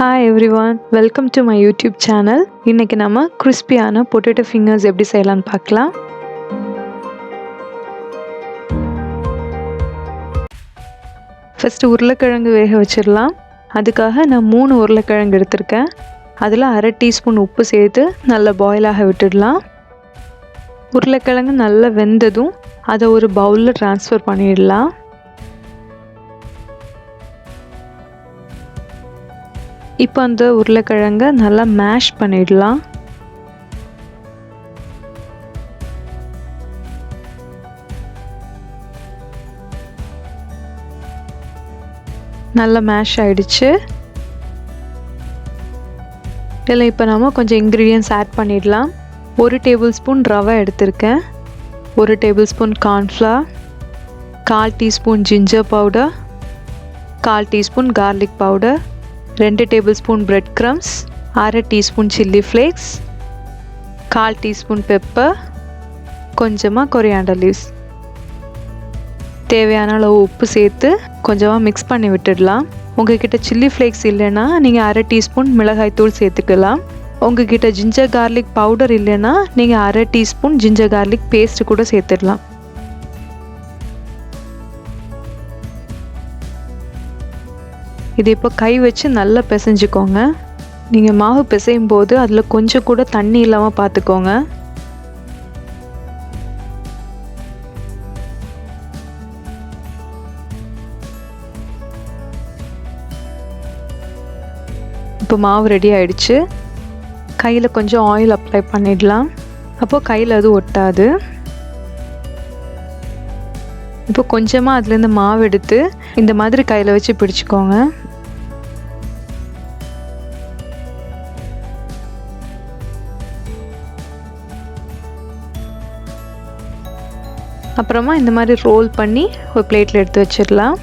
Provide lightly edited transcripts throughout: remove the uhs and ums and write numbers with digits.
Hi everyone, welcome to my YouTube channel. இன்னைக்கு நம்ம கிறிஸ்பியான பொட்டேட்டோ ஃபிங்கர்ஸ் எப்படி செய்யலாம்னு பார்க்கலாம். ஃபர்ஸ்ட் உருளைக்கிழங்கு வேக வச்சிடலாம். அதுக்காக நான் 3 உருளைக்கிழங்கு எடுத்திருக்கேன். அதில் 1/2 டீஸ்பூன் உப்பு சேர்த்து நல்லா பாயில் ஆக விட்டுடலாம். உருளைக்கிழங்கு நல்லா வெந்ததும் அதை ஒரு பவுலில் ட்ரான்ஸ்ஃபர் பண்ணிடலாம். இப்போ அந்த உருளைக்கிழங்கை நல்லா மேஷ் பண்ணிடலாம். நல்லா மேஷ் ஆயிடுச்சு. இதில் இப்போ நம்ம கொஞ்சம் இன்க்ரீடியன்ட்ஸ் ஆட் பண்ணிடலாம். 1 டேபிள் ஸ்பூன் ரவை எடுத்திருக்கேன், 1 table spoon cornflour, 1/4 teaspoon ginger powder, 1/4 teaspoon garlic powder, 2 table spoon bread crumbs, 1/2 teaspoon chilli flakes, 1/4 teaspoon pepper, கொஞ்சமாக கொரியாண்டர் லீவ்ஸ். தேவையான அளவு உப்பு சேர்த்து கொஞ்சமாக மிக்ஸ் பண்ணி விட்டுடலாம். உங்ககிட்ட சில்லி ஃப்ளேக்ஸ் இல்லைன்னா நீங்கள் 1/2 டீஸ்பூன் மிளகாய் தூள் சேர்த்துக்கலாம். உங்ககிட்ட ஜிஞ்சர் கார்லிக் பவுடர் இல்லைன்னா நீங்கள் 1/2 டீஸ்பூன் ஜிஞ்சர் கார்லிக் பேஸ்ட் கூட சேர்த்துடலாம். இது இப்போ கை வச்சு நல்லா பிசைஞ்சுக்கோங்க. நீங்கள் மாவு பிசையும் போது அதில் கொஞ்சம் கூட தண்ணி இல்லாமல் பார்த்துக்கோங்க. இப்போ மாவு ரெடி ஆயிடுச்சு. கையில் கொஞ்சம் ஆயில் அப்ளை பண்ணிடலாம். அப்போது கையில் அது ஒட்டாது. இப்போ கொஞ்சமாக அதுலேருந்து மாவு எடுத்து இந்த மாதிரி கையில் வச்சு பிடிச்சிக்கோங்க. அப்புறமா இந்த மாதிரி ரோல் பண்ணி ஒரு பிளேட்டில் எடுத்து வச்சிடலாம்.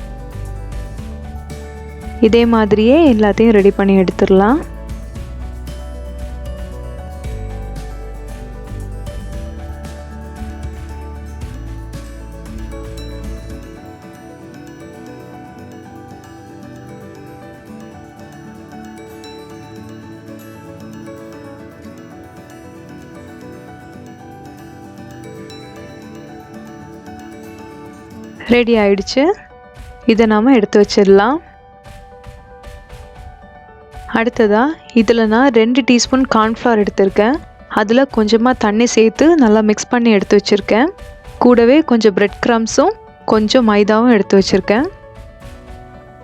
இதே மாதிரியே எல்லாத்தையும் ரெடி பண்ணி எடுத்துடலாம். ரெடி ஆயிடுச்சு. இதை நாம் எடுத்து வச்சிடலாம். அடுத்ததாக இதில் நான் 2 டீஸ்பூன் கார்ன்ஃப்ளவர் எடுத்திருக்கேன். அதில் கொஞ்சமாக தண்ணி சேர்த்து நல்லா மிக்ஸ் பண்ணி எடுத்து வச்சுருக்கேன். கூடவே கொஞ்சம் பிரெட் க்ரம்ஸும் கொஞ்சம் மைதாவும் எடுத்து வச்சுருக்கேன்.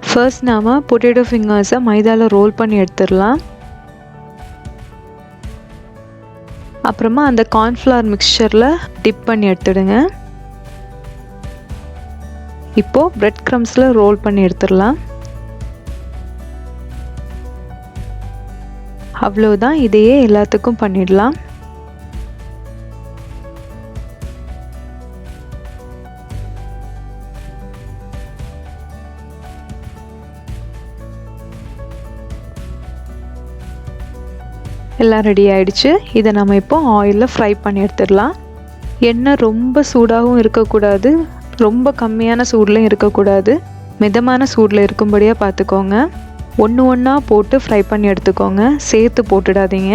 ஃபர்ஸ்ட் நாம் பொட்டேட்டோ ஃபிங்கர்ஸை மைதாவில் ரோல் பண்ணி எடுத்துடலாம். அப்புறமா அந்த கார்ன்ஃப்ளவர் மிக்சரில் டிப் பண்ணி எடுத்துடுங்க. இப்போது பிரெட் க்ரம்ஸில் ரோல் பண்ணி எடுத்துடலாம். அவ்வளோதான், இதையே எல்லாத்துக்கும் பண்ணிடலாம். எல்லாம் ரெடி ஆயிடுச்சு. இதை நம்ம இப்போ ஆயிலில் ஃப்ரை பண்ணி எடுத்துடலாம். எண்ணெய் ரொம்ப சூடாகவும் இருக்கக்கூடாது, ரொம்ப கம்மியான சூடில் இருக்கக்கூடாது, மிதமான சூடில் இருக்கும்படியாக பார்த்துக்கோங்க. ஒன்றா போட்டு ஃப்ரை பண்ணி எடுத்துக்கோங்க, சேர்த்து போட்டுடாதீங்க.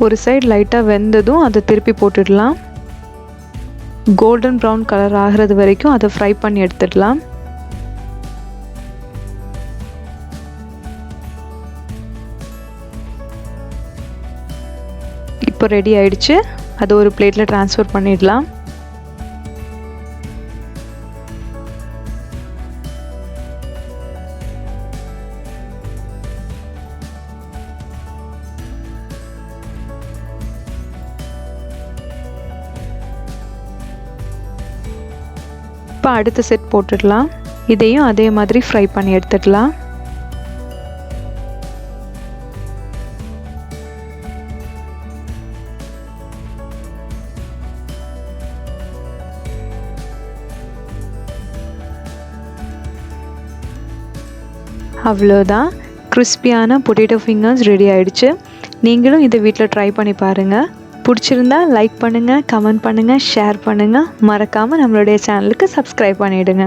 ஒரு சைடு லைட்டாக வெந்ததும் அதை திருப்பி போட்டுடலாம். கோல்டன் ப்ரௌன் கலர் ஆகிறது வரைக்கும் அதை ஃப்ரை பண்ணி எடுத்துடலாம். இப்போ ரெடி ஆயிடுச்சு. அதை ஒரு பிளேட்டில் ட்ரான்ஸ்ஃபர் பண்ணிடலாம். இப்போ அடுத்த செட் போட்டுடலாம். இதையும் அதே மாதிரி ஃப்ரை பண்ணி எடுத்துடலாம். அவ்வளோதான், கிறிஸ்பியான பொட்டேட்டோ ஃபிங்கர்ஸ் ரெடி ஆயிடுச்சு. நீங்களும் இதை வீட்டில் ட்ரை பண்ணி பாருங்கள். பிடிச்சிருந்தா லைக் பண்ணுங்கள், கமெண்ட் பண்ணுங்கள், ஷேர் பண்ணுங்கள். மறக்காமல் நம்மளுடைய சேனலுக்கு சப்ஸ்கிரைப் பண்ணிவிடுங்க.